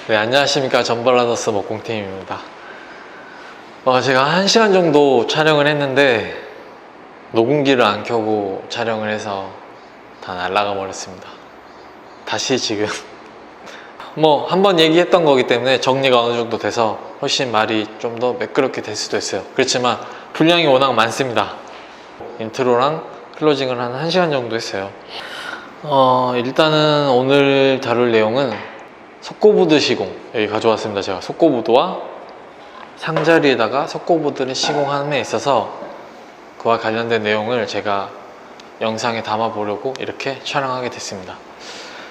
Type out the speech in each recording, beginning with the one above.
네, 안녕하십니까. 전발라더스 목공팀입니다. 제가 1시간 정도 촬영을 했는데 녹음기를 안 켜고 촬영을 해서 다 날아가 버렸습니다. 다시 지금 한번 얘기했던 거기 때문에 정리가 어느 정도 돼서 훨씬 말이 좀 더 매끄럽게 될 수도 있어요. 그렇지만 분량이 워낙 많습니다. 인트로랑 클로징을 한 1시간 정도 했어요. 일단은 오늘 다룰 내용은 석고보드 시공, 여기 가져왔습니다. 제가 석고보드와 상자리에다가 석고보드를 시공함에 있어서 그와 관련된 내용을 제가 영상에 담아 보려고 이렇게 촬영하게 됐습니다.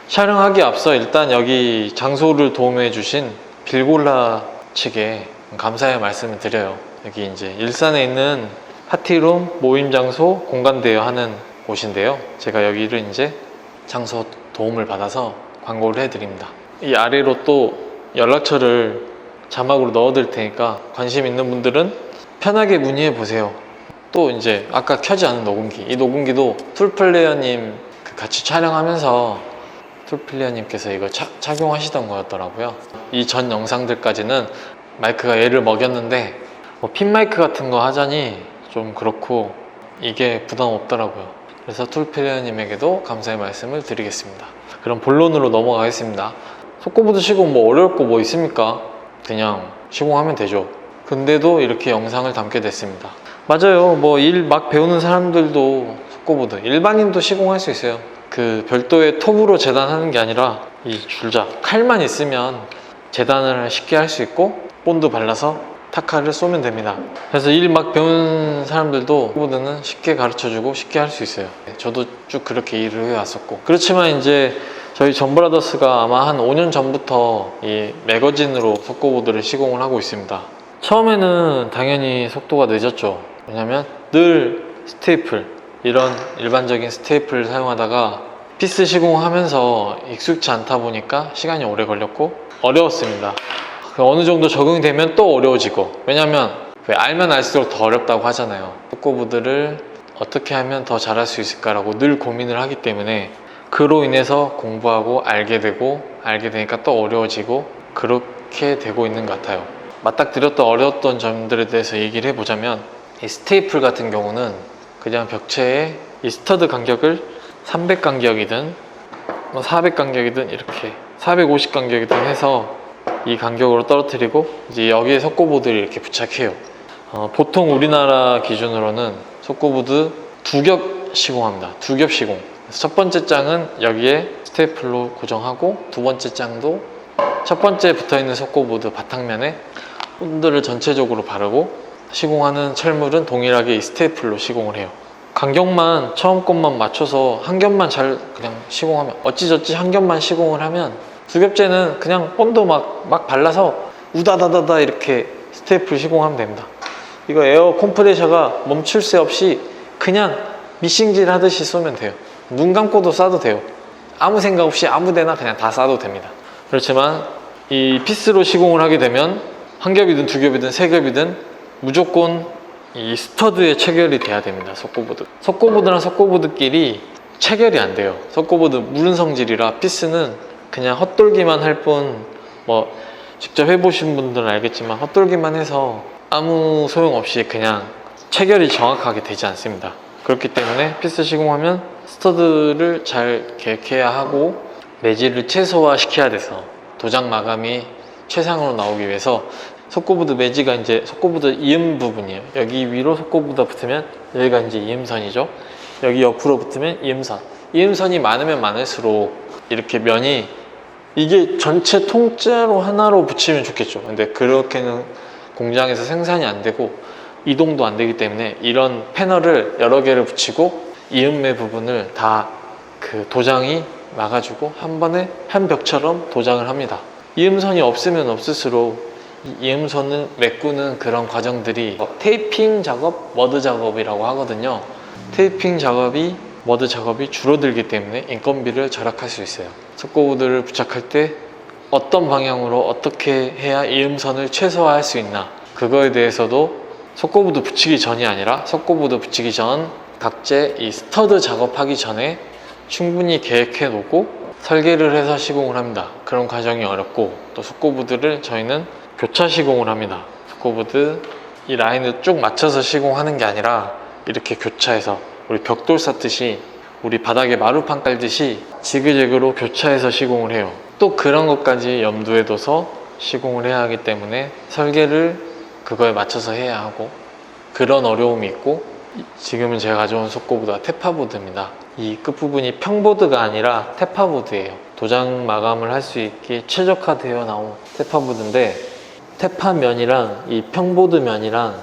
촬영하기에 앞서 일단 여기 장소를 도움해 주신 빌골라 측에 감사의 말씀을 드려요. 여기 이제 일산에 있는 파티룸 모임 장소 공간대여 하는 곳인데요. 제가 여기를 이제 장소 도움을 받아서 광고를 해 드립니다. 이 아래로 또 연락처를 자막으로 넣어 드릴 테니까 관심 있는 분들은 편하게 문의해 보세요. 또 이제 아까 켜지 않은 녹음기, 이 녹음기도 툴플레이어님 같이 촬영하면서 툴플레이어님께서 이걸 착용하시던 거였더라고요. 이 전 영상들까지는 마이크가 얘를 먹였는데 핀 마이크 같은 거 하자니 좀 그렇고 이게 부담 없더라고요. 그래서 툴플레이어님에게도 감사의 말씀을 드리겠습니다. 그럼 본론으로 넘어가겠습니다. 석고보드 시공 어려울 거 있습니까? 그냥 시공하면 되죠. 근데도 이렇게 영상을 담게 됐습니다. 맞아요. 일 막 배우는 사람들도 석고보드, 일반인도 시공할 수 있어요. 그 별도의 톱으로 재단하는 게 아니라 이 줄자, 칼만 있으면 재단을 쉽게 할 수 있고 본드 발라서 타카를 쏘면 됩니다. 그래서 일 막 배우는 사람들도 석고보드는 쉽게 가르쳐주고 쉽게 할 수 있어요. 저도 쭉 그렇게 일을 해왔었고, 그렇지만 이제 저희 전브라더스가 아마 한 5년 전부터 이 매거진으로 석고보드를 시공을 하고 있습니다. 처음에는 당연히 속도가 늦었죠. 왜냐면 늘 스테이플, 이런 일반적인 스테이플을 사용하다가 피스 시공하면서 익숙치 않다 보니까 시간이 오래 걸렸고 어려웠습니다. 어느 정도 적응이 되면 또 어려워지고, 왜냐면 알면 알수록 더 어렵다고 하잖아요. 석고보드를 어떻게 하면 더 잘할 수 있을까라고 늘 고민을 하기 때문에 그로 인해서 공부하고 알게 되니까 또 어려워지고 그렇게 되고 있는 것 같아요. 맞닥뜨렸던 어려웠던 점들에 대해서 얘기를 해보자면, 이 스테이플 같은 경우는 그냥 벽체에 이 스터드 간격을 300 간격이든 400 간격이든 이렇게 450 간격이든 해서 이 간격으로 떨어뜨리고 이제 여기에 석고보드를 이렇게 부착해요. 보통 우리나라 기준으로는 석고보드 2겹 시공합니다. 2겹 시공. 첫 번째 장은 여기에 스테이플로 고정하고, 두 번째 장도 첫 번째 붙어있는 석고보드 바탕면에 본드를 전체적으로 바르고, 시공하는 철물은 동일하게 이 스테이플로 시공을 해요. 간격만 처음 것만 맞춰서 한 겹만 잘 그냥 시공하면, 어찌저찌 한 겹만 시공을 하면, 두 겹째는 그냥 본드 막 발라서 우다다다다 이렇게 스테이플 시공하면 됩니다. 이거 에어 컴프레셔가 멈출 새 없이 그냥 미싱질 하듯이 쏘면 돼요. 눈 감고도 쏴도 돼요. 아무 생각 없이 아무 데나 그냥 다 쏴도 됩니다. 그렇지만 이 피스로 시공을 하게 되면 한 겹이든 두 겹이든 세 겹이든 무조건 이 스터드에 체결이 돼야 됩니다. 석고보드랑 석고보드끼리 체결이 안 돼요. 석고보드 무른 성질이라 피스는 그냥 헛돌기만 할 뿐, 직접 해보신 분들은 알겠지만 헛돌기만 해서 아무 소용없이 그냥 체결이 정확하게 되지 않습니다. 그렇기 때문에 피스 시공하면 스터드를 잘 계획해야 하고 매질을 최소화시켜야 돼서 도장 마감이 최상으로 나오기 위해서 석고보드 매지가 이제 석고보드 이음 부분이에요. 여기 위로 석고보드가 붙으면 여기가 이제 이음선이죠. 여기 옆으로 붙으면 이음선. 이음선이 많으면 많을수록 이렇게 면이, 이게 전체 통째로 하나로 붙이면 좋겠죠. 근데 그렇게는 공장에서 생산이 안 되고 이동도 안 되기 때문에 이런 패널을 여러 개를 붙이고 이음매 부분을 다 그 도장이 막아주고 한 번에 한 벽처럼 도장을 합니다. 이음선이 없으면 없을수록 이음선을 메꾸는 그런 과정들이 테이핑 작업, 머드 작업이라고 하거든요. 테이핑 작업이, 머드 작업이 줄어들기 때문에 인건비를 절약할 수 있어요. 석고보드를 부착할 때 어떤 방향으로 어떻게 해야 이음선을 최소화할 수 있나, 그거에 대해서도 석고보드 붙이기 전이 아니라 석고보드 붙이기 전 각재 이 스터드 작업하기 전에 충분히 계획해 놓고 설계를 해서 시공을 합니다. 그런 과정이 어렵고, 또 속고부들을 저희는 교차 시공을 합니다. 속고부드 이 라인을 쭉 맞춰서 시공하는 게 아니라 이렇게 교차해서 우리 벽돌 쌓듯이, 우리 바닥에 마루판 깔듯이 지그재그로 교차해서 시공을 해요. 또 그런 것까지 염두에 둬서 시공을 해야 하기 때문에 설계를 그거에 맞춰서 해야 하고, 그런 어려움이 있고, 지금은 제가 가져온 속고보드가 테파보드입니다. 이 끝부분이 평보드가 아니라 테파보드예요. 도장 마감을 할 수 있게 최적화되어 나온 테파보드인데, 테파면이랑 이 평보드 면이랑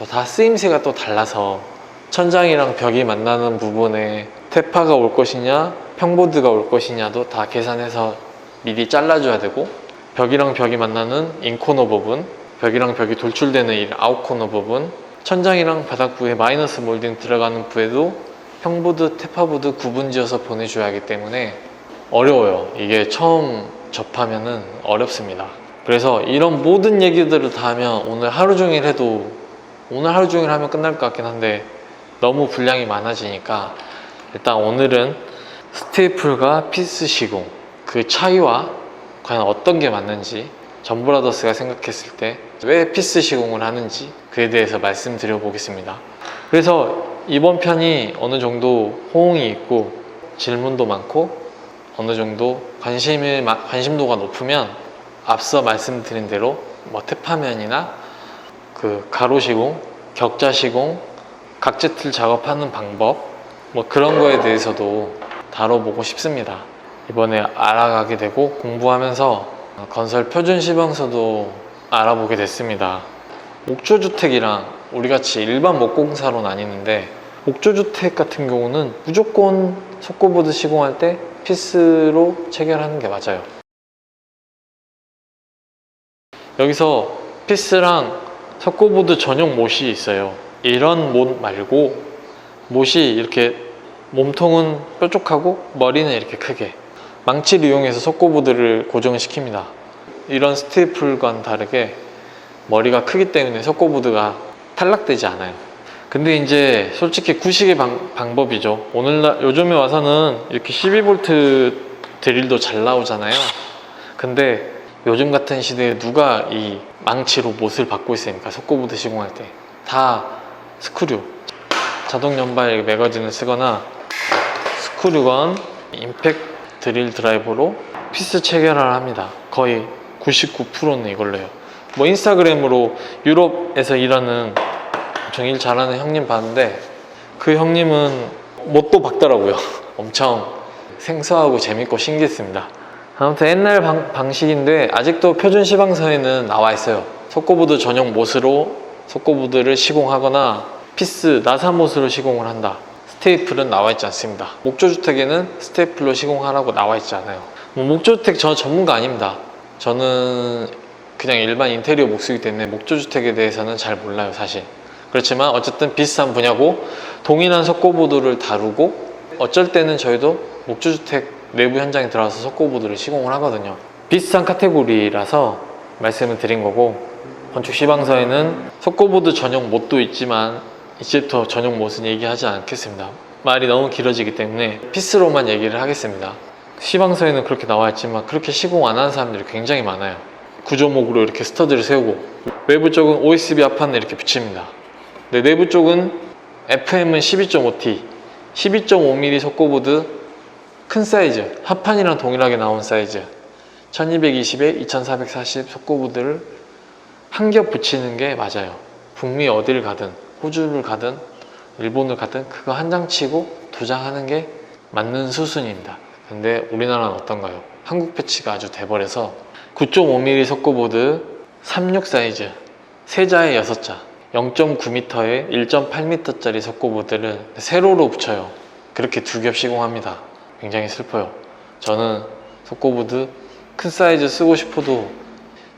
다 쓰임새가 또 달라서 천장이랑 벽이 만나는 부분에 테파가 올 것이냐 평보드가 올 것이냐도 다 계산해서 미리 잘라줘야 되고, 벽이랑 벽이 만나는 인코너 부분, 벽이랑 벽이 돌출되는 이 아웃코너 부분, 천장이랑 바닥부에 마이너스 몰딩 들어가는 부에도 평보드, 테파보드 구분지어서 보내줘야 하기 때문에 어려워요. 이게 처음 접하면은 어렵습니다. 그래서 이런 모든 얘기들을 다 하면 오늘 하루 종일 해도, 오늘 하루 종일 하면 끝날 것 같긴 한데 너무 분량이 많아지니까 일단 오늘은 스테이플과 피스 시공, 그 차이와 과연 어떤 게 맞는지, 전브라더스가 생각했을 때 왜 피스 시공을 하는지 그에 대해서 말씀드려 보겠습니다. 그래서 이번 편이 어느 정도 호응이 있고 질문도 많고 어느 정도 관심도가 높으면 앞서 말씀드린 대로 뭐 테파면이나 그 가로 시공, 격자 시공, 각재틀 작업하는 방법, 뭐 그런 거에 대해서도 다뤄보고 싶습니다. 이번에 알아가게 되고 공부하면서 건설 표준 시방서도 알아보게 됐습니다. 옥조주택이랑 우리같이 일반 목공사로 나뉘는데, 옥조주택 같은 경우는 무조건 속고보드 시공할 때 피스로 체결하는 게 맞아요. 여기서 피스랑 속고보드 전용 못이 있어요. 이런 못 말고 못이 이렇게 몸통은 뾰족하고 머리는 이렇게 크게, 망치를 이용해서 속고보드를 고정시킵니다. 이런 스테이플과는 다르게 머리가 크기 때문에 속고보드가 탈락되지 않아요. 근데 이제 솔직히 구식의 방법이죠. 요즘에 와서는 이렇게 12V 드릴도 잘 나오잖아요. 근데 요즘 같은 시대에 누가 이 망치로 못을 받고 있으니까, 속고보드 시공할 때 다 스크류, 자동 연발 매거진을 쓰거나 스크류건 임팩트 드릴 드라이버로 피스 체결을 합니다. 거의 99%는 이걸로 해요. 뭐 인스타그램으로 유럽에서 일하는 엄청 일 잘하는 형님 봤는데, 그 형님은 못도 박더라고요. 엄청 생소하고 재밌고 신기했습니다. 아무튼 옛날 방식인데 아직도 표준 시방서에는 나와 있어요. 속고보드 전용 못으로 속고보드를 시공하거나 피스, 나사못으로 시공을 한다. 스테이플은 나와 있지 않습니다. 목조주택에는 스테이플로 시공하라고 나와 있지 않아요. 목조주택 저 전문가 아닙니다. 저는 그냥 일반 인테리어 목수이기 때문에 목조주택에 대해서는 잘 몰라요, 사실. 그렇지만 어쨌든 비슷한 분야고 동일한 속고보드를 다루고, 어쩔 때는 저희도 목조주택 내부 현장에 들어가서 속고보드를 시공을 하거든요. 비슷한 카테고리라서 말씀을 드린 거고, 건축 시방서에는 속고보드 전용 못도 있지만 이제부터 전용 못은 얘기하지 않겠습니다. 말이 너무 길어지기 때문에 피스로만 얘기를 하겠습니다. 시방서에는 그렇게 나와 있지만 그렇게 시공 안 하는 사람들이 굉장히 많아요. 구조목으로 이렇게 스터드를 세우고, 외부 쪽은 OSB 합판을 이렇게 붙입니다. 근데 내부 쪽은 FM은 12.5T, 12.5mm 속고보드 큰 사이즈, 합판이랑 동일하게 나온 사이즈 1220에 2440 속고보드를 한 겹 붙이는 게 맞아요. 북미 어딜 가든, 호주를 가든 일본을 가든 그거 한 장 치고 두 장 하는 게 맞는 수순입니다. 근데 우리나라는 어떤가요? 한국 패치가 아주 돼버려서 9.5mm 속고보드 36 사이즈, 세자에 6자, 0.9m에 1.8m짜리 속고보드를 세로로 붙여요. 그렇게 두 겹 시공합니다. 굉장히 슬퍼요. 저는 속고보드 큰 사이즈 쓰고 싶어도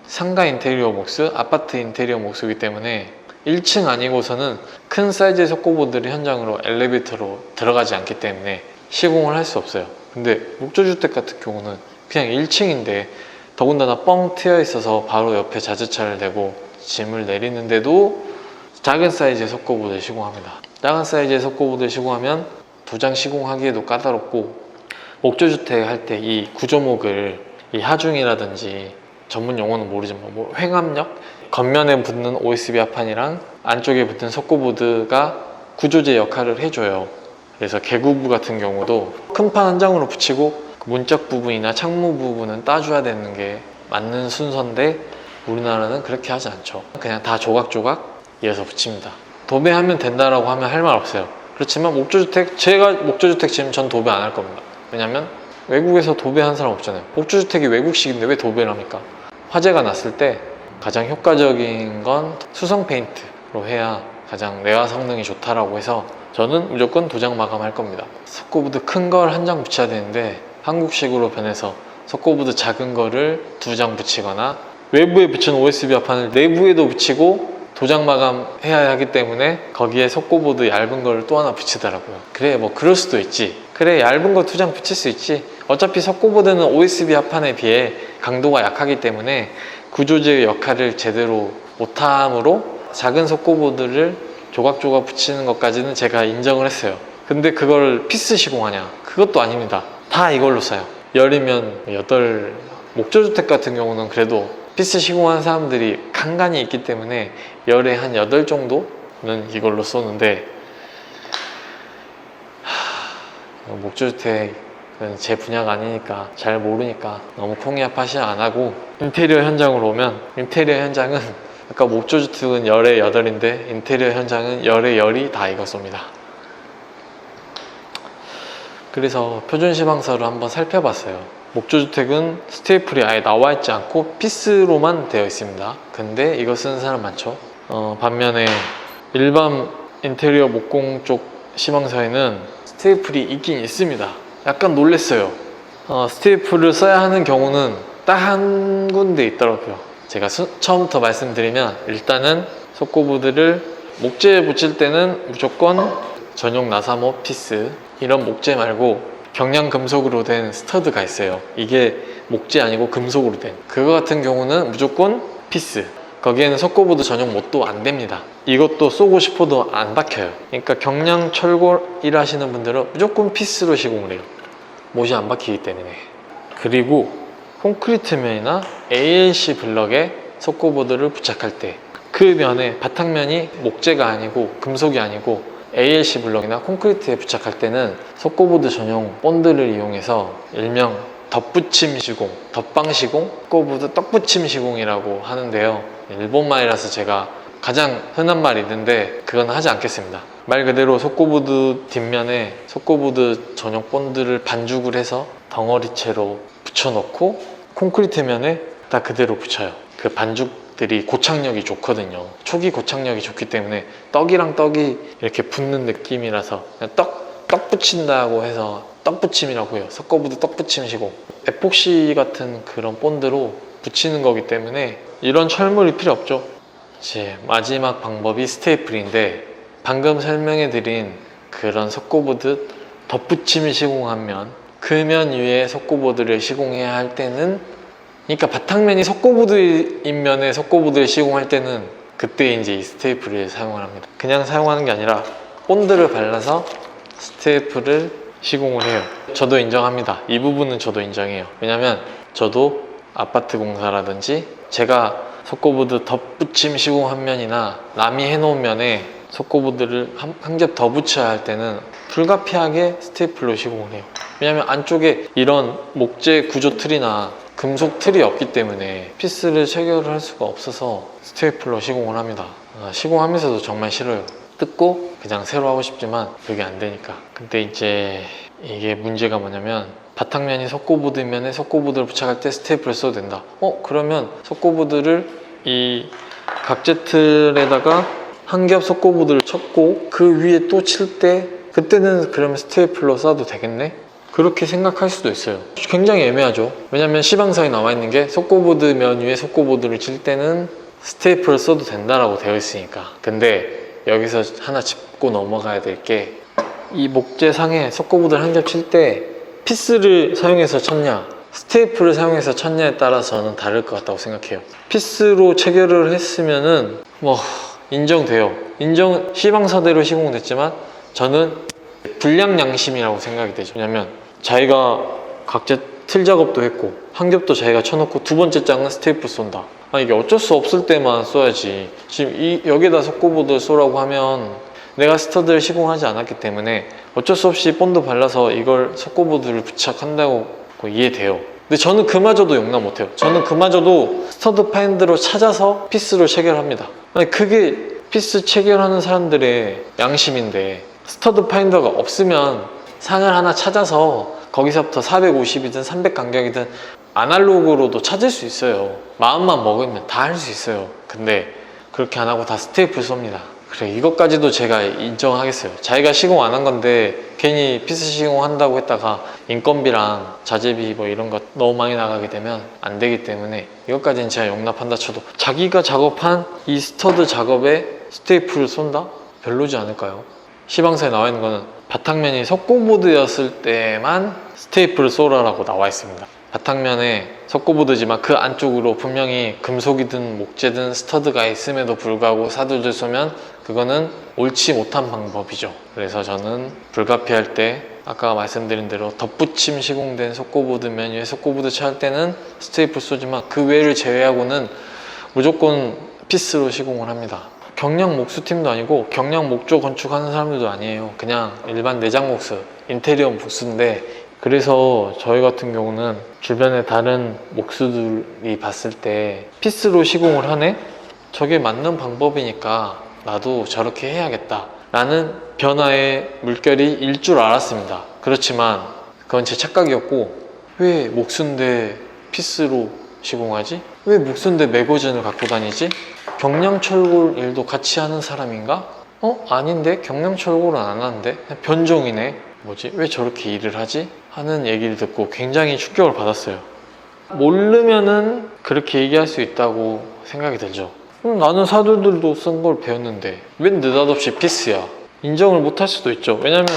상가 인테리어 목수, 아파트 인테리어 목수이기 때문에 1층 아니고서는 큰 사이즈의 속고보드를 현장으로 엘리베이터로 들어가지 않기 때문에 시공을 할 수 없어요. 근데 목조주택 같은 경우는 그냥 1층인데 더군다나 뻥 트여 있어서 바로 옆에 자재차를 대고 짐을 내리는데도 작은 사이즈의 속고보드를 시공합니다. 작은 사이즈의 속고보드를 시공하면 두 장 시공하기에도 까다롭고, 목조주택 할 때 이 구조목을 이 하중이라든지 전문 용어는 모르지만 뭐 횡압력, 겉면에 붙는 OSB 합판이랑 안쪽에 붙은 석고보드가 구조재 역할을 해줘요. 그래서 개구부 같은 경우도 큰 판 한 장으로 붙이고 그 문짝 부분이나 창문 부분은 따줘야 되는 게 맞는 순서인데 우리나라는 그렇게 하지 않죠. 그냥 다 조각조각 이어서 붙입니다. 도배하면 된다라고 하면 할 말 없어요. 그렇지만 목조주택, 제가 목조주택 지으면 전 도배 안 할 겁니다. 왜냐면 외국에서 도배한 사람 없잖아요. 목조주택이 외국식인데 왜 도배를 합니까? 화재가 났을 때 가장 효과적인 건 수성 페인트로 해야 가장 내화 성능이 좋다라고 해서 저는 무조건 도장 마감할 겁니다. 석고보드 큰 걸 한 장 붙여야 되는데 한국식으로 변해서 석고보드 작은 거를 2장 붙이거나 외부에 붙인 OSB 합판을 내부에도 붙이고 도장 마감해야 하기 때문에 거기에 석고보드 얇은 걸 또 하나 붙이더라고요. 그래 뭐 그럴 수도 있지. 그래 얇은 거 2장 붙일 수 있지. 어차피 석고보드는 OSB 합판에 비해 강도가 약하기 때문에 구조재의 역할을 제대로 못함으로 작은 석고보드를 조각조각 붙이는 것까지는 제가 인정을 했어요. 근데 그걸 피스 시공하냐? 그것도 아닙니다. 다 이걸로 써요. 열이면 8, 목조주택 같은 경우는 그래도 피스 시공한 사람들이 간간히 있기 때문에 열에 한 8 정도는 이걸로 쏘는데 목조주택은 제 분야가 아니니까 잘 모르니까 너무 콩이아파시 안 하고 인테리어 현장으로 오면 인테리어 현장은 아까 목조주택은 열에 8인데 인테리어 현장은 열에 10이 다 이거 쏩니다. 그래서 표준시방서를 한번 살펴봤어요. 목조주택은 스테이플이 아예 나와 있지 않고 피스로만 되어 있습니다. 근데 이거 쓰는 사람 많죠. 반면에 일반 인테리어 목공 쪽 시방서에는 스테이플이 있긴 있습니다. 약간 놀랬어요. 스테이플을 써야 하는 경우는 딱 한 군데 있더라고요. 제가 처음부터 말씀드리면 일단은 석고보드를 목재에 붙일 때는 무조건 전용 나사모 피스, 이런 목재 말고 경량 금속으로 된 스터드가 있어요. 이게 목재 아니고 금속으로 된 그거 같은 경우는 무조건 피스. 거기에는 석고보드 전용 못도 안 됩니다. 이것도 쏘고 싶어도 안 박혀요. 그러니까 경량 철골 일하시는 분들은 무조건 피스로 시공을 해요. 못이 안 박히기 때문에. 그리고 콘크리트면이나 ALC 블럭에 석고보드를 부착할 때 그 면에 바탕면이 목재가 아니고 금속이 아니고 ALC 블럭이나 콘크리트에 부착할 때는 석고보드 전용 본드를 이용해서 일명 덧붙임 시공, 덧방 시공, 석고보드 떡붙임 시공이라고 하는데요. 일본말이라서 제가 가장 흔한 말이 있는데 그건 하지 않겠습니다. 말 그대로 석고보드 뒷면에 석고보드 전용 본드를 반죽을 해서 덩어리채로 붙여놓고 콘크리트 면에 딱 그대로 붙여요. 그 반죽들이 고착력이 좋거든요. 초기 고착력이 좋기 때문에 떡이랑 떡이 이렇게 붙는 느낌이라서 그냥 떡 붙인다고 해서 떡 붙임이라고 해요. 석고보드 떡 붙임 시공. 에폭시 같은 그런 본드로 붙이는 거기 때문에 이런 철물이 필요 없죠. 이제 마지막 방법이 스테이플인데 방금 설명해 드린 그런 석고보드 덧붙임 시공하면 그 면 위에 석고보드를 시공해야 할 때는, 그러니까 바탕면이 석고보드인 면에 석고보드를 시공할 때는 그때 이제 이 스테이플을 사용을 합니다. 그냥 사용하는 게 아니라 본드를 발라서 스테이플을 시공을 해요. 저도 인정합니다. 이 부분은 저도 인정해요. 왜냐면 저도 아파트 공사라든지 제가 석고보드 덧붙임 시공한 면이나 남이 해놓은 면에 석고보드를 한 겹 더 붙여야 할 때는 불가피하게 스테이플로 시공을 해요. 왜냐면 안쪽에 이런 목재 구조 틀이나 금속 틀이 없기 때문에 피스를 체결을 할 수가 없어서 스테이플로 시공을 합니다. 시공하면서도 정말 싫어요. 뜯고 그냥 새로 하고 싶지만 그게 안 되니까. 근데 이제 이게 문제가 뭐냐면 바탕면이 석고보드면에 석고보드를 부착할 때 스테이플을 써도 된다. 그러면 석고보드를 이 각재 틀에다가 한 겹 석고보드를 쳤고 그 위에 또 칠 때 그때는 그러면 스테이플로 써도 되겠네? 그렇게 생각할 수도 있어요. 굉장히 애매하죠. 왜냐면 시방서에 나와 있는 게 석고보드 면 위에 석고보드를 칠 때는 스테이플을 써도 된다라고 되어 있으니까. 근데 여기서 하나 짚고 넘어가야 될 게 이 목재상에 석고보드를 한 겹 칠 때 피스를 사용해서 쳤냐 스테이플을 사용해서 쳤냐에 따라서 저는 다를 것 같다고 생각해요. 피스로 체결을 했으면은 뭐 인정돼요. 시방서대로 시공됐지만 저는 불량 양심이라고 생각이 되죠. 왜냐면 자기가 각재 틀 작업도 했고 한 겹도 자기가 쳐놓고 두 번째 장은 스테이플 쏜다. 이게 어쩔 수 없을 때만 써야지. 지금 여기다 속고보드 쏘라고 하면 내가 스터드를 시공하지 않았기 때문에 어쩔 수 없이 본드 발라서 이걸 속고보드를 부착한다고 이해돼요. 근데 저는 그마저도 용납 못해요. 저는 그마저도 스터드 파인더로 찾아서 피스로 체결합니다. 그게 피스 체결하는 사람들의 양심인데, 스터드 파인더가 없으면 상을 하나 찾아서 거기서부터 450이든 300 간격이든 아날로그로도 찾을 수 있어요. 마음만 먹으면 다 할 수 있어요. 근데 그렇게 안 하고 다 스테이플 쏩니다. 그래, 이것까지도 제가 인정하겠어요. 자기가 시공 안 한 건데 괜히 피스 시공한다고 했다가 인건비랑 자재비 뭐 이런 거 너무 많이 나가게 되면 안 되기 때문에 이것까지는 제가 용납한다 쳐도, 자기가 작업한 이 스터드 작업에 스테이플을 쏜다? 별로지 않을까요? 시방서에 나와 있는 거는 바탕면이 석고보드였을 때만 스테이플을 쏘라라고 나와 있습니다. 바탕면에 석고보드지만 그 안쪽으로 분명히 금속이든 목재든 스터드가 있음에도 불구하고 사두를 쏘면 그거는 옳지 못한 방법이죠. 그래서 저는 불가피할 때 아까 말씀드린 대로 덧붙임 시공된 석고보드 메뉴에 석고보드 찰 때는 스테이플 쏘지만 그 외를 제외하고는 무조건 피스로 시공을 합니다. 경량 목수팀도 아니고 경량 목조 건축하는 사람들도 아니에요. 그냥 일반 내장 목수, 인테리어 목수인데, 그래서 저희 같은 경우는 주변에 다른 목수들이 봤을 때 피스로 시공을 하네? 저게 맞는 방법이니까 나도 저렇게 해야겠다 라는 변화의 물결이 일 줄 알았습니다. 그렇지만 그건 제 착각이었고, 왜 목수인데 피스로 시공하지? 왜 목수인데 매거진을 갖고 다니지? 경량철골 일도 같이 하는 사람인가? 아닌데? 경량철골은 안 하는데? 변종이네? 뭐지? 왜 저렇게 일을 하지? 하는 얘기를 듣고 굉장히 충격을 받았어요. 모르면은 그렇게 얘기할 수 있다고 생각이 들죠. 나는 사두들도 쓴 걸 배웠는데 왜 느닷없이 피스야? 인정을 못 할 수도 있죠. 왜냐면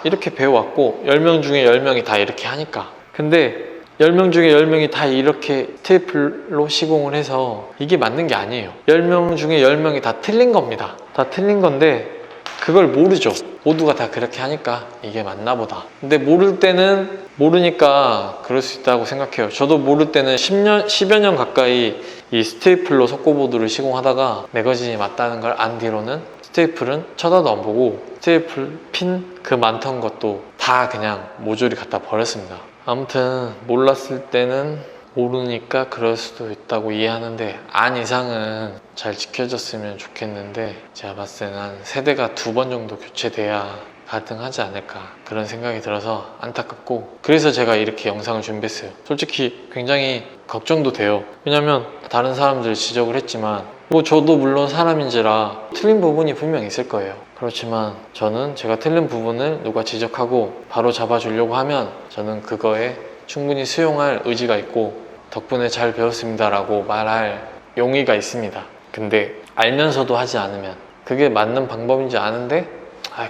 이렇게 배워왔고 10명 중에 10명이 다 이렇게 하니까. 근데 10명 중에 10명이 다 이렇게 스테이플로 시공을 해서 이게 맞는 게 아니에요. 10명 중에 10명이 다 틀린 겁니다. 다 틀린 건데 그걸 모르죠. 모두가 다 그렇게 하니까 이게 맞나 보다. 근데 모를 때는 모르니까 그럴 수 있다고 생각해요. 저도 모를 때는 10여 년 가까이 이 스테이플로 석고보드를 시공하다가 매거진이 맞다는 걸 안 뒤로는 스테이플은 쳐다도 안 보고 스테이플 핀 그 많던 것도 다 그냥 모조리 갖다 버렸습니다. 아무튼 몰랐을 때는 모르니까 그럴 수도 있다고 이해하는데 안 이상은 잘 지켜졌으면 좋겠는데, 제가 봤을 때는 한 세대가 2번 정도 교체돼야 가능하지 않을까 그런 생각이 들어서 안타깝고, 그래서 제가 이렇게 영상을 준비했어요. 솔직히 굉장히 걱정도 돼요. 왜냐면 다른 사람들 지적을 했지만 저도 물론 사람인지라 틀린 부분이 분명 있을 거예요. 그렇지만 저는 제가 틀린 부분을 누가 지적하고 바로 잡아주려고 하면 저는 그거에 충분히 수용할 의지가 있고 덕분에 잘 배웠습니다 라고 말할 용의가 있습니다. 근데 알면서도 하지 않으면, 그게 맞는 방법인지 아는데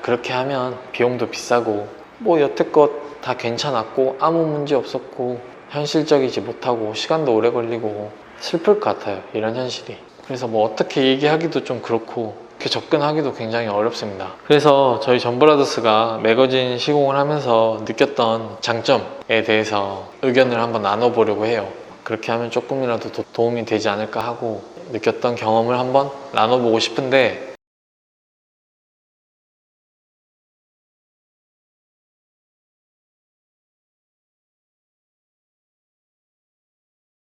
그렇게 하면 비용도 비싸고 여태껏 다 괜찮았고 아무 문제 없었고 현실적이지 못하고 시간도 오래 걸리고 슬플 것 같아요, 이런 현실이. 그래서 어떻게 얘기하기도 좀 그렇고 이렇게 접근하기도 굉장히 어렵습니다. 그래서 저희 전브라더스가 매거진 시공을 하면서 느꼈던 장점에 대해서 의견을 한번 나눠보려고 해요. 그렇게 하면 조금이라도 도움이 되지 않을까 하고 느꼈던 경험을 한번 나눠보고 싶은데,